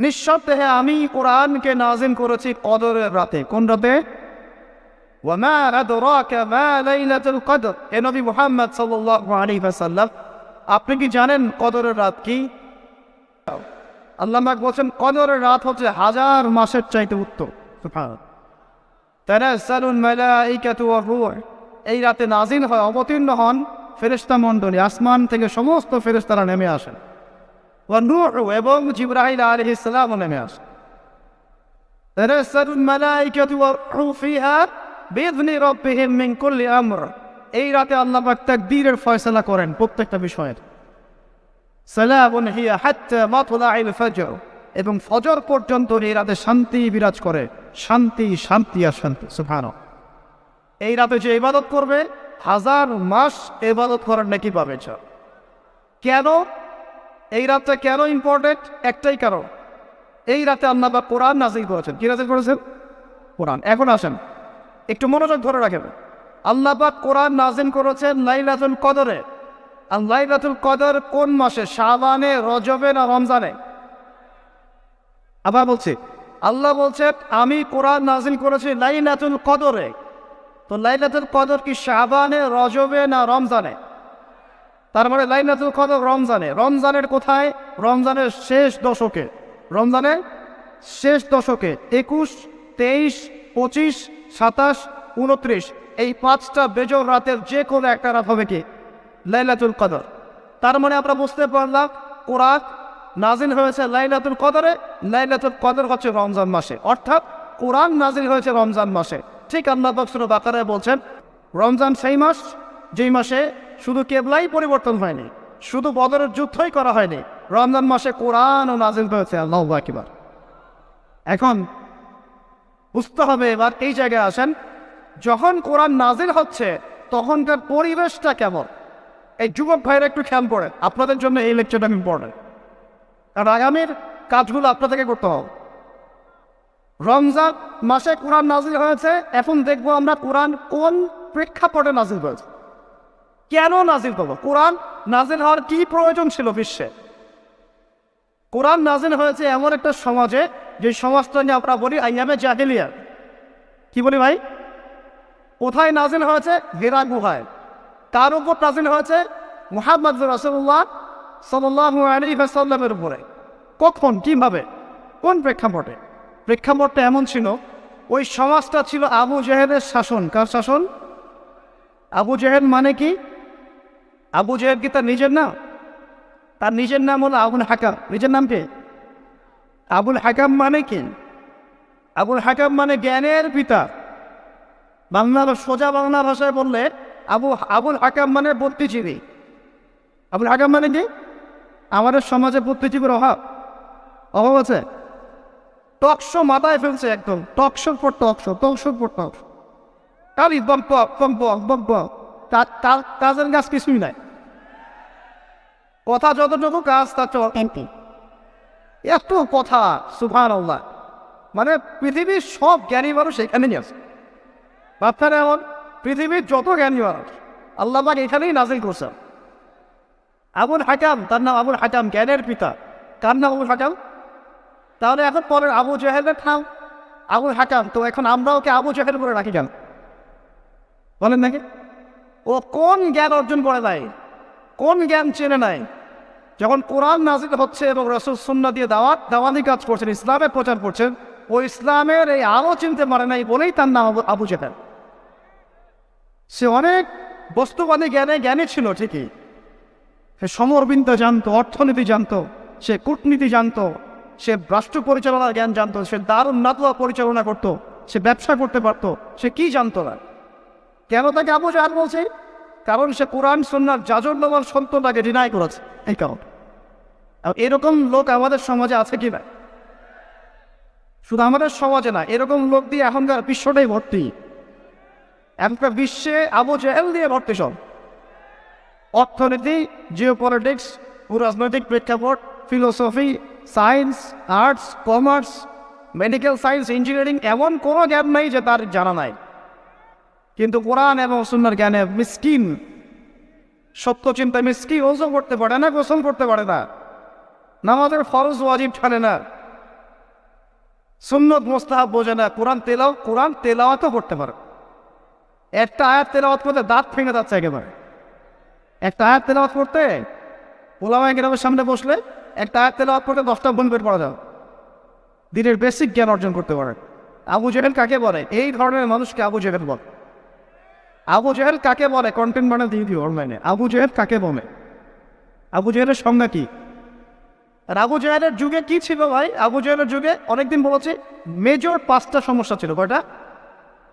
নিঃসন্দেহে আমি কোরআনকে নাজিল করেছি কদরের রাতে। কোন রাতে? ওয়ামা আদরাকা মা লাইলাতুল কদর। হে নবী মুহাম্মদ সাল্লাল্লাহু আলাইহি ওয়াসাল্লাম, আপনি কি জানেন কদরের রাত কি? আল্লাহ পাক বলেন কদরের রাত হচ্ছে 1000 মাসের চাইতে উত্তম। সুবহানাল্লাহ। তানাজ্জালুল মালাইকাতু ওয়ার রূহ। এই রাতে নাজিল হয়, অবতীর্ণ হন ফেরেশতা মণ্ডলী, আসমান থেকে সমস্ত ফেরেশতারা নেমে আসেন। ওয়ার রূহ, এবং জিবরাইল আলাইহিস সালাম নেমে আসেন। তানাজ্জালুল মালাইকাতু ওয়ার রূহ ফিহা বিইذনি রাব্বিহিম মিন কুল্লি আমর। এই রাতে আল্লাহ পাক তাকদীরের ফয়সালা করেন প্রত্যেকটা বিষয়ের। সালামুন হিয়া হাত্তা মাতলাইল ফজর, এবং ফজর পর্যন্ত এই রাতে শান্তি বিরাজ করে। শান্তি, শান্তি আর শান্তি। সুবহানাল্লাহ। এই রাতে যে ইবাদত করবে 1000 মাস ইবাদত করার নেকি পাবে। কেন এই রাতটা কেন ইম্পর্টেন্ট? একটাই কারণ, এই রাতে আল্লাহ পাক কোরআন নাযিল করেছেন। কি নাযিল করেছেন? কোরআন। এখন আসেন একটু মনোযোগ ধরে রাখেন। আল্লাহ পাক কোরআন নাযিল করেছেন লাইলাতুল কদরে। আর লাইলাতুল কদর কোন মাসে? শাবানে, রজবে না রমজানে? আবার বলছি, আল্লাহ বলছেন আমি কোরআন নাযিল করেছি লাইলাতুল কদরে। তো লাইলাতুল কদর কি শাবানে, রজবে না রমজানে? তার মানে লাইলাতুল কদর রমজানে। রমজানের কোথায়? রমজানের শেষ দশকে। রমজানের শেষ দশকে 21, 23, 25, 27, 29 এই 5টা বেজর রাতের যে কোনো একটা রাত হবে কি? লাইলাতুল কদর। তার মানে আমরা বুঝতে পারলাম কোরআন নাজিল হয়েছে লাইলাতুল কদরে। লাইলাতুল কদর হচ্ছে রমজান মাসে, অর্থাৎ কোরআন নাজিল হয়েছে রমজান মাসে। ঠিক আল্লাহ পাক সূরা বাকারায় বলছেন রমজান সেই মাস যেই মাসে শুধু কেবলাই পরিবর্তন হয়নি, শুধু বদরের যুদ্ধই করা হয়নি, রমজান মাসে কোরআনও নাজিল হয়েছে। আল্লাহু আকবার। এখন বুঝতে হবে, এবার এই জায়গায় আসেন, যখন কোরআন নাজিল হচ্ছে তখনকার পরিবেশটা কেমন? এই যুবক ভাইরা একটু খেয়াল করেন, আপনাদের জন্য এই লেকচারটা ইম্পর্টেন্ট, কারণ আগামীর কাজগুলো আপনাদেরকে করতে হবে। রমজান মাসে কোরআন নাজিল হয়েছে। এখন দেখবো আমরা কোরআন কোন প্রেক্ষাপটে নাজিল হয়েছে, কেন নাজিল হলো, কোরআন নাজিল হওয়ার কি প্রয়োজন ছিল বিশ্বে। কোরআন নাজিল হয়েছে এমন একটা সমাজে, যে সমাজটা নিয়ে আমরা বলি আইয়ামে জাহেলিয়া। কি বলি ভাই? কোথায় নাজিল হয়েছে? হিরা গুহায়। তার উপর নাজিল হয়েছে মুহাম্মদ রাসূলুল্লাহ সাল্লাল্লাহু আলাইহি ওয়াসাল্লামের উপরে। কখন, কিভাবে, কোন প্রেক্ষাপটে? প্রেক্ষাপটটা এমন ছিল, ওই সমাজটা ছিল আবু জেহেলের শাসন। কার শাসন? আবু জেহেল মানে কি? আবু জেহেল কি তার নিজের নাম? তার নিজের নাম হলো আবুল হাকাম। নিজের নাম কি? আবুল হাকাম মানে কি? আবুল হাকাম মানে জ্ঞানের পিতা। বাংলা, সোজা বাংলা ভাষায় বললে আবুল হাকাম মানে বুদ্ধিজীবী। আবুল হাকাম মানে কি? আমাদের সমাজে বুদ্ধিজীবীর অভাব আছে। টকশো মাথায় ফেলছে একদম, টকশোর পর টকশো, টকশোর পর টকশো, কালি বম্প বম্প বম্প, কাজের গাছ কিছুই নাই। কথা যতটুকু, কাজ তার এমপি। এত কথা, সুবহানাল্লাহ। মানে পৃথিবীর সব জ্ঞানী মানুষ এখানে নিয়ে আসে। বাচ্চারা এমন, পৃথিবীর যত জ্ঞানী মানুষ আল্লাহ পাক এখানেই নাজিল করছেন। আবুল হাকাম, তার নাম আবুল হাকাম, জ্ঞানের পিতা। কার নাম আবুল হাকাম? তাহলে এখন পরে আবু জেহেলের নাম আবুল হাকাম, তো এখন আমরা ওকে আবু জেহেল করে রাখি কেন? বলেন নাকি? ও কোন জ্ঞান অর্জন করে নাই, কোন জ্ঞান চেনে নাই? যখন কোরআন নাজিল হচ্ছে এবং রাসূল সুন্নাহ দিয়ে দাওয়াতি কাজ করছেন, ইসলামের প্রচার করছেন, ও ইসলামের এই আলো চিনতে পারে নাই বলেই তার নাম আবু জেহেল। সে অনেক বস্তুবাদী জ্ঞানী ছিল ঠিকই, সে সমরবিদ্যা জানতো, অর্থনীতি জানতো, সে কূটনীতি জানতো, সে রাষ্ট্র পরিচালনার জ্ঞান জানতো, সে দারুন নাদওয়া পরিচালনা করতো, সে ব্যবসা করতে পারতো, সে কি জানতো না? কেন তাকে আবু জেহেল বলছে? কারণ সে কোরআন সুন্নাহর জাজল্যমান সত্যটাকে ডিনাই করেছে, এই কারণ। এরকম লোক আমাদের সমাজে আছে কি না? শুধু আমাদের সমাজে না, এরকম লোক দিয়ে এখনকার বিশ্বটাই ভর্তি। এখনকার বিশ্বে আবু জেহেল দিয়ে ভর্তি সব। অর্থনীতি, জিওপলিটিক্স, রাজনৈতিক প্রেক্ষাপট, philosophy, science, arts, commerce, medical science, engineering, এমন কোনো জ্ঞান নাই যে তার জানা নাই। কিন্তু কোরআন এবং সুন্নাহর জ্ঞানে মিসকিন, সত্য চিন্তা মিসকিন, ওযু করতে পারে না, গোসল করতে পারে না, নামাজের ফরজ ওয়াজিব ছাড়ে না, সুন্নত মোস্তাহাব বোঝে না, কোরআন তেলাওয়াতও করতে পারে। একটা আয়াত তেলাওয়াত করতে দাঁত ভেঙে যাচ্ছে একেবারে। একটা আয়াত তেলাওয়াত করতে ওলামায়ে কেরামের সামনে বসলে একটা আয়াত তেলাওয়াত করতে 10টা বই বের পড়া যাবে। দিনের বেসিক জ্ঞান অর্জন করতে পারে। আবু জেহেল কাকে বলে? এই ধরনের মানুষকে আবু জেহেল বলে। আবু জেহেল কাকে বলে? কন্টেন্ট বানাতে দিও অনলাইনে। আবু জেহেল কাকে বলে? আবু জেহেলের সংজ্ঞা কি? আর আবু জেহেলের যুগে কি ছিল ভাই? আবু জেহেলের যুগে অনেকদিন বলেছে মেজর 5টা সমস্যা ছিল। কয়টা?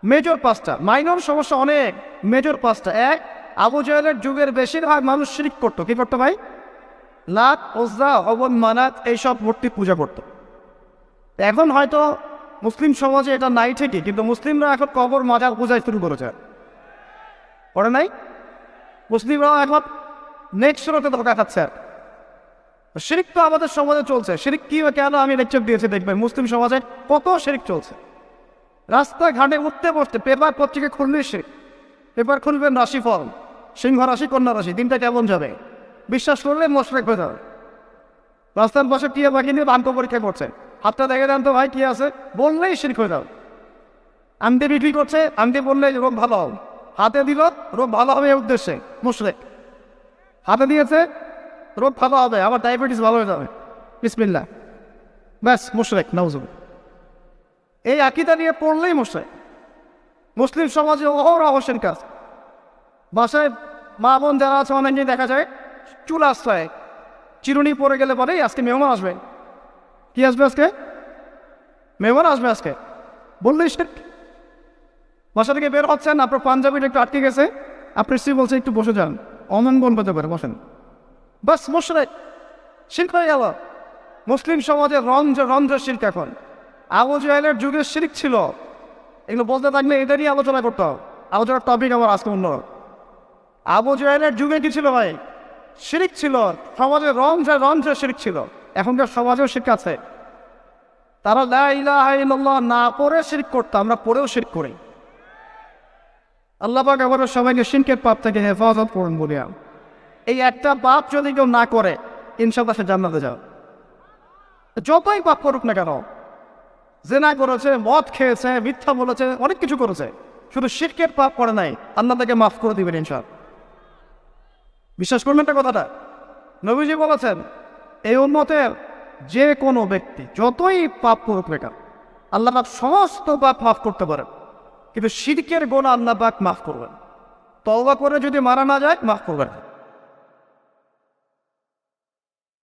মেজর 5টা। মাইনর সমস্যা অনেক, মেজর 5টা। এক, আবু জেহেলের যুগের বেশিরভাগ মানুষ শিরক করতো। কি করতো ভাই? লাত, উজ্জা, হবল, মানাত এইসব মূর্তি পূজা করতো। এখন হয়তো মুসলিম সমাজে এটা নাই ঠিকই, কিন্তু মুসলিমরা এখন কবর মাজার পূজায় শুরু করেছে। করে নাই? মুসলিমরাও এখন নেক্সট শুরুতে ধোকা খাচ্ছে। শিরিক তো আমাদের সমাজে চলছে। শিরিক কি কেন আমি লেকচার দিয়েছি দেখবেন, মুসলিম সমাজে কত শিরিক চলছে। রাস্তাঘাটে উঠতে বসতে পেপার পত্রিকা খুললেই শিরিক। পেপার খুলবেন রাশিফল, সিংহ রাশি, কন্যা রাশি, দিনটা কেমন যাবে বিশ্বাস করলে মোশরেক হয়ে যাবে। রাস্তার পাশে টিয়া পাখি নিয়ে বাঙ্ক পরীক্ষা করছে, হাতটা দেখে দেন তো ভাই কি আছে, বললেই শিরিক হয়ে যাবে। আনতে বিক্রি করছে, আনতে বললে রোগ ভালো হবে, হাতে দিল রোগ ভালো হবে এই উদ্দেশ্যে মোশরেক। হাতে দিয়েছে রোগ ভালো হবে, আবার ডায়াবেটিস ভালো হয়ে যাবে, বিসমিল্লাহ, ব্যাস মোশরেক নাউজুবিল্লাহ। এই আকীদা নিয়ে পড়লেই মোশরেক। মুসলিম সমাজে অহরহ কাজ। বাসায় মা বোন যারা আছে অনেকেই দেখা যায় চুল আশ্রয় চিরুনি পরে গেলে পরে আজকে মেহমান আসবে। কি আসবে আজকে? মেহমান আসবে আজকে বললেই শিরক। বাসা থেকে বের হচ্ছেন, আপনার পাঞ্জাবিটা একটু আটকে গেছে, আপনার স্ত্রী বলছে একটু বসে যান, অমঙ্গল হতে পারে, বসেন, বাস মোশরেক, শিরক হয়ে গেল। মুসলিম সমাজে রন্ধ্র শিরক। এখন আবু জেহেলের যুগে শিরক ছিল, এগুলো বলতে থাকলে এটা নিয়ে আলোচনা করতে হবে। আলোচনার টপিক আমার আজকে অন্য। আবু জেহেলের যুগে কি ছিল ভাই? শিরক ছিল, সমাজে রন্ধ্রে শিরক ছিল। এখনকার সমাজেও শিরক আছে। তারা লা ইলাহা ইল্লাল্লাহ না পড়ে শিরক করতো, আমরা পড়েও শিরক করি। আল্লাহ পাক আমাদের সবাইকে শিরকের পাপ থেকে হেফাজত করুন বলি। এই একটা পাপ যদি কেউ না করে ইনশাআল্লাহ সে জান্নাতে যাবে, যতই পাপ করুক না কেন। জেনা করেছে, মদ খেয়েছে, মিথ্যা বলেছে, অনেক কিছু করেছে, শুধু শিরকের পাপ করে নাই, আল্লাহ তাকে মাফ করে দিবেন ইনশাআল্লাহ। বিশ্বাস করবেন একটা কথাটা? নবীজি বলেছেন এই উম্মতের যে কোনো ব্যক্তি যতই পাপ করুক না কেন আল্লাহ পাক সমস্ত পাপ মাফ করতে পারেন, কিন্তু শিরকের গুনাহ আল্লাহ পাক মাফ করবেন। তওবা করে যদি মারা না যায় মাফ করবেন।